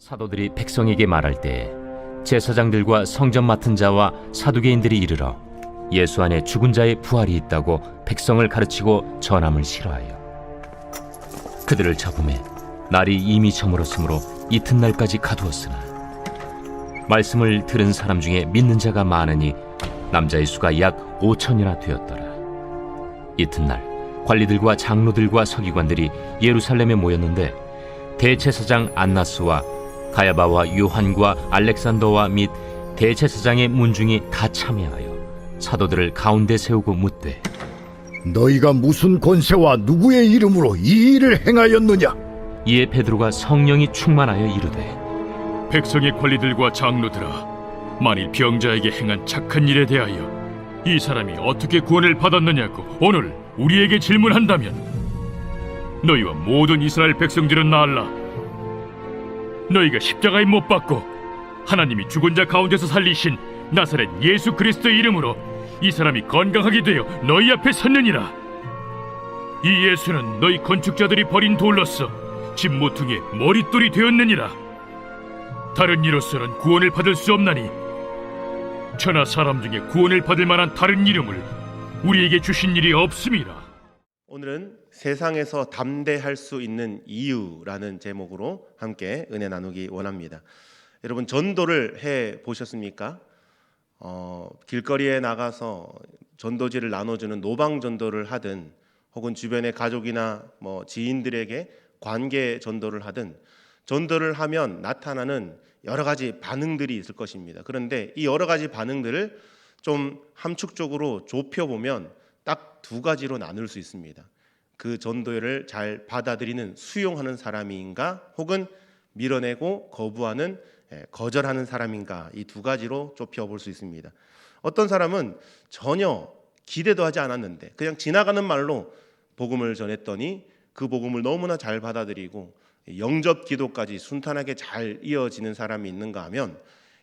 사도들이 백성에게 말할 때 제사장들과 성전 맡은 자와 사두개인들이 이르러 예수 안에 죽은 자의 부활이 있다고 백성을 가르치고 전함을 싫어하여 그들을 잡음에 날이 이미 저물었으므로 이튿날까지 가두었으나 말씀을 들은 사람 중에 믿는 자가 많으니 남자의 수가 약 5천이나 되었더라. 이튿날 관리들과 장로들과 서기관들이 예루살렘에 모였는데 대제사장 안나스와 가야바와 요한과 알렉산더와 및 대제사장의 문중이 다 참여하여 사도들을 가운데 세우고 묻되 너희가 무슨 권세와 누구의 이름으로 이 일을 행하였느냐? 이에 베드로가 성령이 충만하여 이르되 백성의 관리들과 장로들아, 만일 병자에게 행한 착한 일에 대하여 이 사람이 어떻게 구원을 받았느냐고 오늘 우리에게 질문한다면 너희와 모든 이스라엘 백성들은 나알라. 너희가 십자가에 못 박고 하나님이 죽은 자 가운데서 살리신 나사렛 예수 그리스도의 이름으로 이 사람이 건강하게 되어 너희 앞에 섰느니라. 이 예수는 너희 건축자들이 버린 돌로서 집 모퉁이의 머릿돌이 되었느니라. 다른 이로서는 구원을 받을 수 없나니 천하 사람 중에 구원을 받을 만한 다른 이름을 우리에게 주신 일이 없음이라. 오늘은 세상에서 담대할 수 있는 이유라는 제목으로 함께 은혜 나누기 원합니다. 여러분, 전도를 해 보셨습니까? 길거리에 나가서 전도지를 나눠주는 노방 전도를 하든 혹은 주변의 가족이나 지인들에게 관계 전도를 하든 전도를 하면 나타나는 여러 가지 반응들이 있을 것입니다. 그런데 이 여러 가지 반응들을 좀 함축적으로 좁혀보면 딱 두 가지로 나눌 수 있습니다. 그 전도를 잘 받아들이는, 수용하는 사람인가, 혹은 밀어내고 거부하는, 거절하는 사람인가, 이 두 가지로 좁혀볼 수 있습니다. 어떤 사람은 전혀 기대도 하지 않았는데 그냥 지나가는 말로 복음을 전했더니 그 복음을 너무나 잘 받아들이고 영접 기도까지 순탄하게 잘 이어지는 사람이 있는가 하면,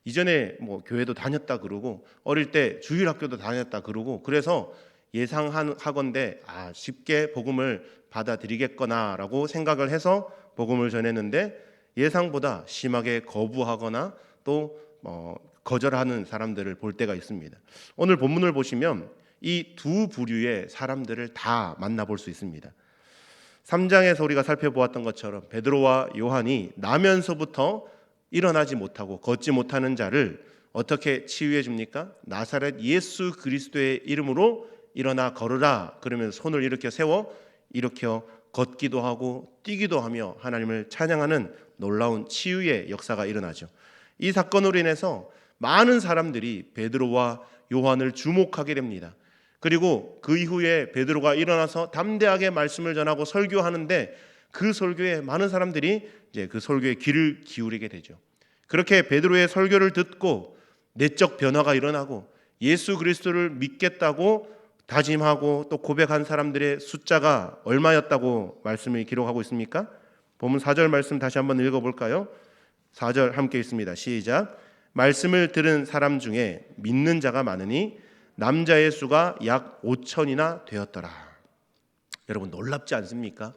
이전에 교회도 다녔다 그러고 어릴 때 주일학교도 다녔다 그러고 그래서 예상하건대 쉽게 복음을 받아들이겠거나라고 생각을 해서 복음을 전했는데 예상보다 심하게 거부하거나 또 거절하는 사람들을 볼 때가 있습니다. 오늘 본문을 보시면 이 두 부류의 사람들을 다 만나볼 수 있습니다. 3장에서 우리가 살펴보았던 것처럼 베드로와 요한이 나면서부터 일어나지 못하고 걷지 못하는 자를 어떻게 치유해 줍니까? 나사렛 예수 그리스도의 이름으로 일어나 걸으라 그러면 손을 일으켜 세워 일으켜 걷기도 하고 뛰기도 하며 하나님을 찬양하는 놀라운 치유의 역사가 일어나죠. 이 사건으로 인해서 많은 사람들이 베드로와 요한을 주목하게 됩니다. 그리고 그 이후에 베드로가 일어나서 담대하게 말씀을 전하고 설교하는데 그 설교에 많은 사람들이 이제 그 설교에 귀를 기울이게 되죠. 그렇게 베드로의 설교를 듣고 내적 변화가 일어나고 예수 그리스도를 믿겠다고 다짐하고 또 고백한 사람들의 숫자가 얼마였다고 말씀을 기록하고 있습니까? 본문 4절 말씀 다시 한번 읽어볼까요? 4절 함께 읽습니다. 시작. 말씀을 들은 사람 중에 믿는 자가 많으니 남자의 수가 약 5천이나 되었더라. 여러분, 놀랍지 않습니까?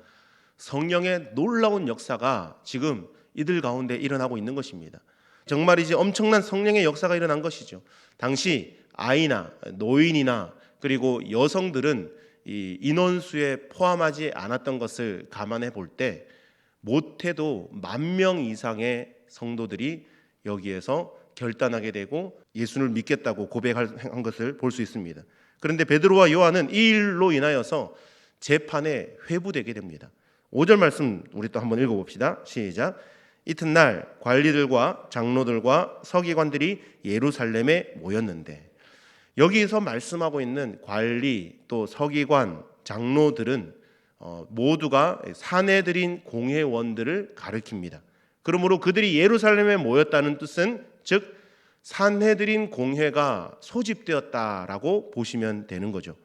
성령의 놀라운 역사가 지금 이들 가운데 일어나고 있는 것입니다. 정말이지 엄청난 성령의 역사가 일어난 것이죠. 당시 아이나 노인이나 그리고 여성들은 이 인원수에 포함하지 않았던 것을 감안해 볼 때 못해도 10,000명 이상의 성도들이 여기에서 결단하게 되고 예수를 믿겠다고 고백한 것을 볼 수 있습니다. 그런데 베드로와 요한은 이 일로 인하여서 재판에 회부되게 됩니다. 5절 말씀 우리 또 한번 읽어봅시다. 시작. 이튿날 관리들과 장로들과 서기관들이 예루살렘에 모였는데, 여기에서 말씀하고 있는 관리 또 서기관 장로들은 모두가 사내들인 공회원들을 가리킵니다. 그러므로 그들이 예루살렘에 모였다는 뜻은 즉 산헤드린 공회가 소집되었다라고 보시면 되는 거죠.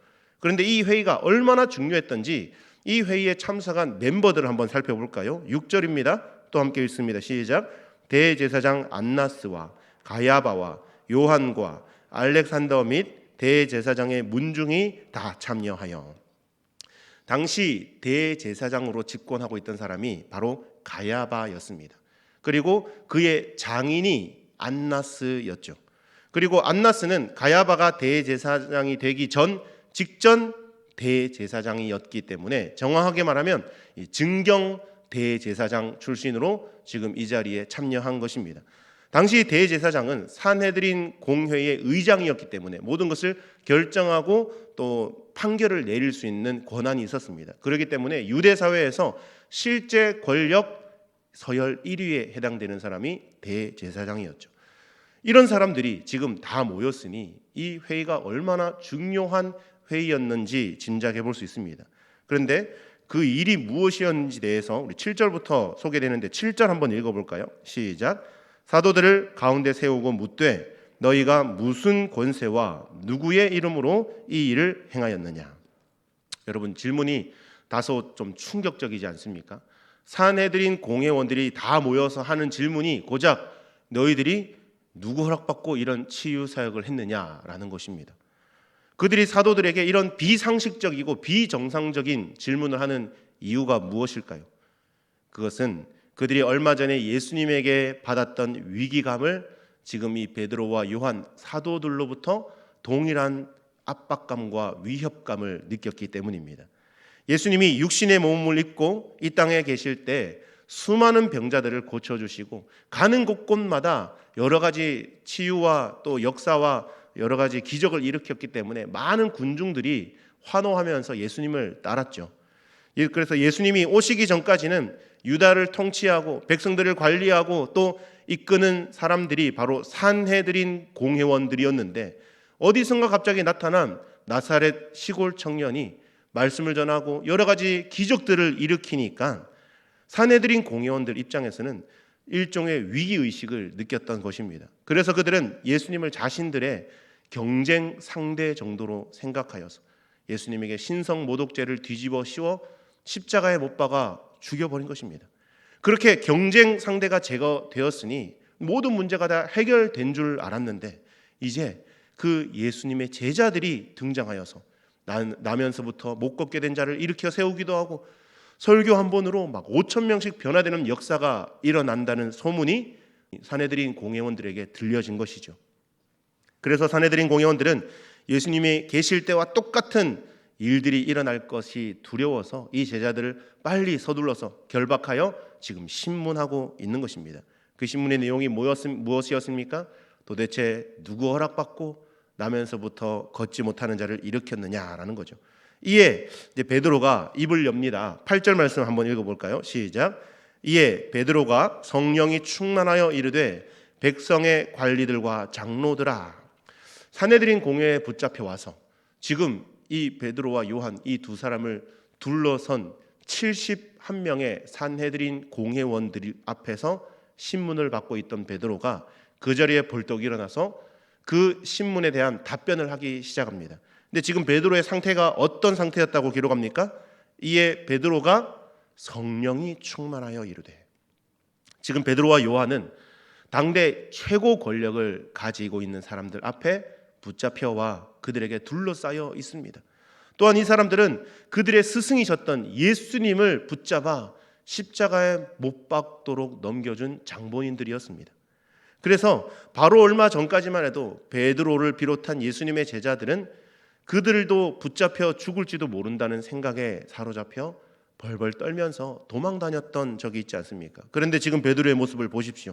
그런데 이 회의가 얼마나 중요했던지 이 회의에 참석한 멤버들을 한번 살펴볼까요? 6절입니다. 또 함께 읽습니다. 시작. 대제사장 안나스와 가야바와 요한과 알렉산더 및 대제사장의 문중이 다 참여하여. 당시 대제사장으로 집권하고 있던 사람이 바로 가야바였습니다. 그리고 그의 장인이 안나스였죠. 그리고 안나스는 가야바가 대제사장이 되기 직전 대제사장이었기 때문에 정확하게 말하면 증경 대제사장 출신으로 지금 이 자리에 참여한 것입니다. 당시 대제사장은 산헤드린 공회의 의장이었기 때문에 모든 것을 결정하고 또 판결을 내릴 수 있는 권한이 있었습니다. 그렇기 때문에 유대 사회에서 실제 권력 서열 1위에 해당되는 사람이 대제사장이었죠. 이런 사람들이 지금 다 모였으니 이 회의가 얼마나 중요한 회의였는지 짐작해 볼 수 있습니다. 그런데 그 일이 무엇이었는지 대해서 우리 7절부터 소개되는데 7절 한번 읽어볼까요? 시작. 사도들을 가운데 세우고 묻되 너희가 무슨 권세와 누구의 이름으로 이 일을 행하였느냐. 여러분, 질문이 다소 좀 충격적이지 않습니까? 산헤드린 공회원들이 다 모여서 하는 질문이 고작 너희들이 누구 허락받고 이런 치유 사역을 했느냐라는 것입니다. 그들이 사도들에게 이런 비상식적이고 비정상적인 질문을 하는 이유가 무엇일까요? 그것은 그들이 얼마 전에 예수님에게 받았던 위기감을 지금 이 베드로와 요한 사도들로부터 동일한 압박감과 위협감을 느꼈기 때문입니다. 예수님이 육신의 몸을 입고 이 땅에 계실 때 수많은 병자들을 고쳐주시고 가는 곳곳마다 여러 가지 치유와 또 역사와 여러 가지 기적을 일으켰기 때문에 많은 군중들이 환호하면서 예수님을 따랐죠. 그래서 예수님이 오시기 전까지는 유다를 통치하고 백성들을 관리하고 또 이끄는 사람들이 바로 산헤드린 공회원들이었는데 어디선가 갑자기 나타난 나사렛 시골 청년이 말씀을 전하고 여러 가지 기적들을 일으키니까 산헤드린 공회원들 입장에서는 일종의 위기의식을 느꼈던 것입니다. 그래서 그들은 예수님을 자신들의 경쟁 상대 정도로 생각하여서 예수님에게 신성 모독죄를 뒤집어 씌워 십자가에 못 박아 죽여버린 것입니다. 그렇게 경쟁 상대가 제거되었으니 모든 문제가 다 해결된 줄 알았는데 이제 그 예수님의 제자들이 등장하여서 나면서부터 못 걷게 된 자를 일으켜 세우기도 하고 설교 한 번으로 막 5,000명씩 변화되는 역사가 일어난다는 소문이 산헤드린 공회원들에게 들려진 것이죠. 그래서 산헤드린 공회원들은 예수님이 계실 때와 똑같은 일들이 일어날 것이 두려워서 이 제자들을 빨리 서둘러서 결박하여 지금 신문하고 있는 것입니다. 그 신문의 내용이 무엇이었습니까? 도대체 누구 허락받고 나면서부터 걷지 못하는 자를 일으켰느냐라는 거죠. 이에 이제 베드로가 입을 엽니다. 8절 말씀 한번 읽어볼까요? 시작. 이에 베드로가 성령이 충만하여 이르되 백성의 관리들과 장로들아. 산헤드린 공회에 붙잡혀 와서 지금 이 베드로와 요한 이 두 사람을 둘러선 71명의 산헤드린 공회원들 앞에서 신문을 받고 있던 베드로가 그 자리에 벌떡 일어나서 그 신문에 대한 답변을 하기 시작합니다. 근데 지금 베드로의 상태가 어떤 상태였다고 기록합니까? 이에 베드로가 성령이 충만하여 이르되. 지금 베드로와 요한은 당대 최고 권력을 가지고 있는 사람들 앞에 붙잡혀와 그들에게 둘러싸여 있습니다. 또한 이 사람들은 그들의 스승이셨던 예수님을 붙잡아 십자가에 못 박도록 넘겨준 장본인들이었습니다. 그래서 바로 얼마 전까지만 해도 베드로를 비롯한 예수님의 제자들은 그들도 붙잡혀 죽을지도 모른다는 생각에 사로잡혀 벌벌 떨면서 도망 다녔던 적이 있지 않습니까? 그런데 지금 베드로의 모습을 보십시오.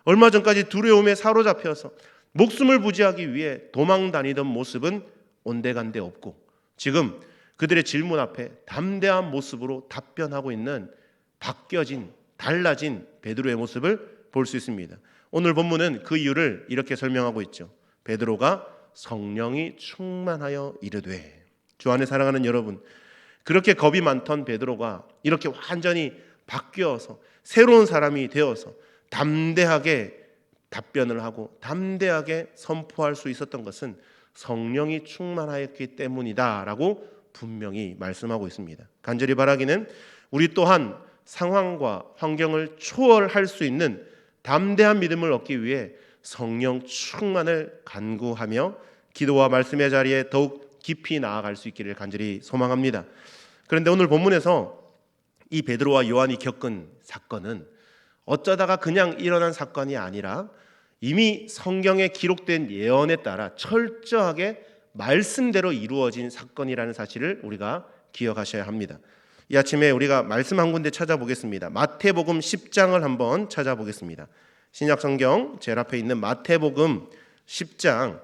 얼마 전까지 두려움에 사로잡혀서 목숨을 부지하기 위해 도망 다니던 모습은 온데간데 없고 지금 그들의 질문 앞에 담대한 모습으로 답변하고 있는 바뀌어진 달라진 베드로의 모습을 볼 수 있습니다. 오늘 본문은 그 이유를 이렇게 설명하고 있죠. 베드로가 성령이 충만하여 이르되. 주 안에 사랑하는 여러분, 그렇게 겁이 많던 베드로가 이렇게 완전히 바뀌어서 새로운 사람이 되어서 담대하게 답변을 하고 담대하게 선포할 수 있었던 것은 성령이 충만하였기 때문이다라고 분명히 말씀하고 있습니다. 간절히 바라기는 우리 또한 상황과 환경을 초월할 수 있는 담대한 믿음을 얻기 위해 성령 충만을 간구하며 기도와 말씀의 자리에 더욱 깊이 나아갈 수 있기를 간절히 소망합니다. 그런데 오늘 본문에서 이 베드로와 요한이 겪은 사건은 어쩌다가 그냥 일어난 사건이 아니라 이미 성경에 기록된 예언에 따라 철저하게 말씀대로 이루어진 사건이라는 사실을 우리가 기억하셔야 합니다. 이 아침에 우리가 말씀 한 군데 찾아보겠습니다. 마태복음 10장을 한번 찾아보겠습니다. 신약성경 제일 앞에 있는 마태복음 10장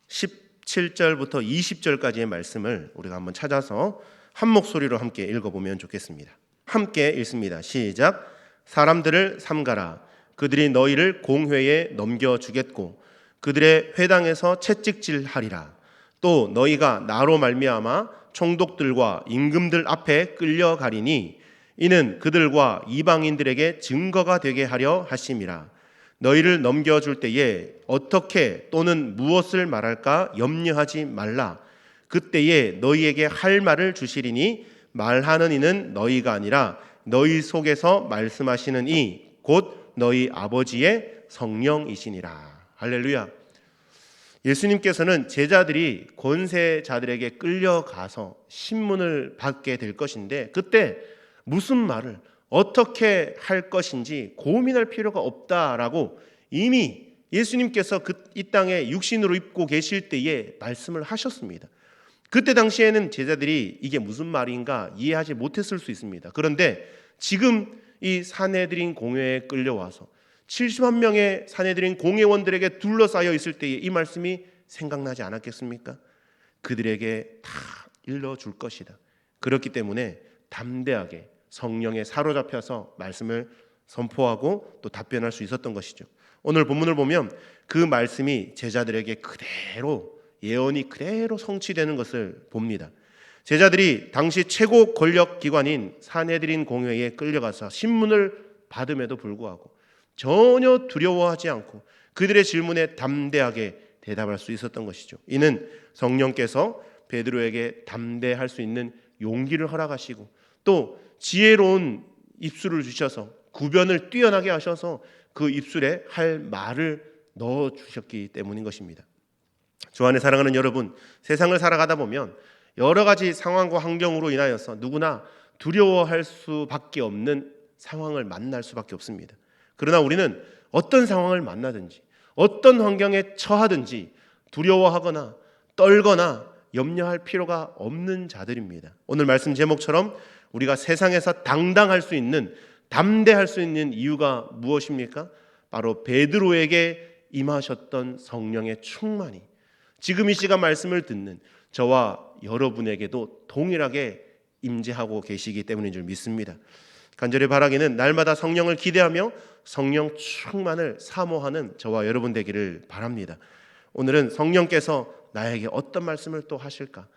17절부터 20절까지의 말씀을 우리가 한번 찾아서 한 목소리로 함께 읽어보면 좋겠습니다. 함께 읽습니다. 시작. 사람들을 삼가라. 그들이 너희를 공회에 넘겨주겠고 그들의 회당에서 채찍질하리라. 또 너희가 나로 말미암아 총독들과 임금들 앞에 끌려가리니 이는 그들과 이방인들에게 증거가 되게 하려 하심이라. 너희를 넘겨줄 때에 어떻게 또는 무엇을 말할까 염려하지 말라. 그때에 너희에게 할 말을 주시리니 말하는 이는 너희가 아니라 너희 속에서 말씀하시는 이 곧 너희 아버지의 성령이시니라. 할렐루야. 예수님께서는 제자들이 권세자들에게 끌려가서 신문을 받게 될 것인데 그때 무슨 말을 어떻게 할 것인지 고민할 필요가 없다라고 이미 예수님께서 이 땅에 육신으로 입고 계실 때에 말씀을 하셨습니다. 그때 당시에는 제자들이 이게 무슨 말인가 이해하지 못했을 수 있습니다. 그런데 지금 이 산헤드린 공회에 끌려와서 70만 명의 산헤드린 공회원들에게 둘러싸여 있을 때에 이 말씀이 생각나지 않았겠습니까? 그들에게 다 일러줄 것이다. 그렇기 때문에 담대하게 성령에 사로잡혀서 말씀을 선포하고 또 답변할 수 있었던 것이죠. 오늘 본문을 보면 그 말씀이 제자들에게 그대로 예언이 그대로 성취되는 것을 봅니다. 제자들이 당시 최고 권력 기관인 산헤드린 공회에 끌려가서 신문을 받음에도 불구하고 전혀 두려워하지 않고 그들의 질문에 담대하게 대답할 수 있었던 것이죠. 이는 성령께서 베드로에게 담대할 수 있는 용기를 허락하시고 또 지혜로운 입술을 주셔서 구변을 뛰어나게 하셔서 그 입술에 할 말을 넣어주셨기 때문인 것입니다. 주 안에 사랑하는 여러분, 세상을 살아가다 보면 여러 가지 상황과 환경으로 인하여서 누구나 두려워할 수밖에 없는 상황을 만날 수밖에 없습니다. 그러나 우리는 어떤 상황을 만나든지 어떤 환경에 처하든지 두려워하거나 떨거나 염려할 필요가 없는 자들입니다. 오늘 말씀 제목처럼 우리가 세상에서 당당할 수 있는 담대할 수 있는 이유가 무엇입니까? 바로 베드로에게 임하셨던 성령의 충만이 지금 이 시간 말씀을 듣는 저와 여러분에게도 동일하게 임재하고 계시기 때문인 줄 믿습니다. 간절히 바라기는 날마다 성령을 기대하며 성령 충만을 사모하는 저와 여러분 되기를 바랍니다. 오늘은 성령께서 나에게 어떤 말씀을 또 하실까?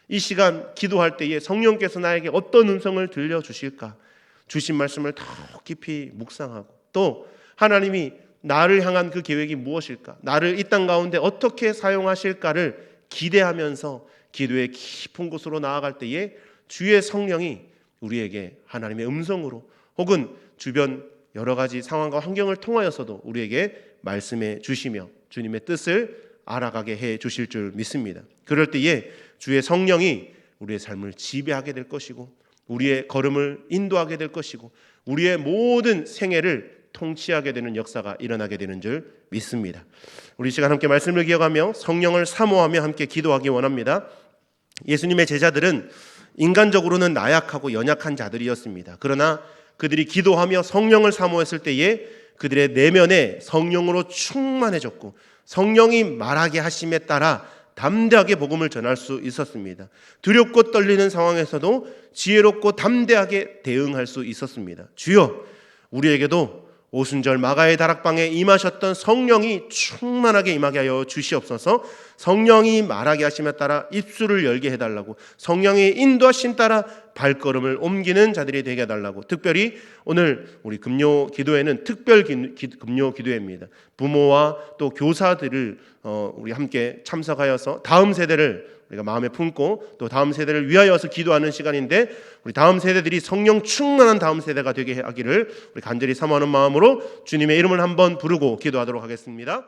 이 시간 기도할 때에 성령께서 나에게 어떤 음성을 들려주실까? 주신 말씀을 더 깊이 묵상하고 또 하나님이 나를 향한 그 계획이 무엇일까? 나를 이 땅 가운데 어떻게 사용하실까를 기대하면서 기도의 깊은 곳으로 나아갈 때에 주의 성령이 우리에게 하나님의 음성으로 혹은 주변 여러 가지 상황과 환경을 통하여서도 우리에게 말씀해 주시며 주님의 뜻을 알아가게 해 주실 줄 믿습니다. 그럴 때에 주의 성령이 우리의 삶을 지배하게 될 것이고 우리의 걸음을 인도하게 될 것이고 우리의 모든 생애를 통치하게 되는 역사가 일어나게 되는 줄 믿습니다. 우리 시간 함께 말씀을 기억하며 성령을 사모하며 함께 기도하기 원합니다. 예수님의 제자들은 인간적으로는 나약하고 연약한 자들이었습니다. 그러나 그들이 기도하며 성령을 사모했을 때에 그들의 내면에 성령으로 충만해졌고 성령이 말하게 하심에 따라 담대하게 복음을 전할 수 있었습니다. 두렵고 떨리는 상황에서도 지혜롭고 담대하게 대응할 수 있었습니다. 주여, 우리에게도 오순절 마가의 다락방에 임하셨던 성령이 충만하게 임하게 하여 주시옵소서. 성령이 말하게 하심에 따라 입술을 열게 해달라고, 성령의 인도하심 따라 발걸음을 옮기는 자들이 되게 해달라고. 특별히 오늘 우리 금요 기도회는 특별 금요 기도회입니다. 부모와 또 교사들을 우리 함께 참석하여서 다음 세대를 우리가 마음에 품고 또 다음 세대를 위하여서 기도하는 시간인데, 우리 다음 세대들이 성령 충만한 다음 세대가 되게 하기를 우리 간절히 사모하는 마음으로 주님의 이름을 한번 부르고 기도하도록 하겠습니다.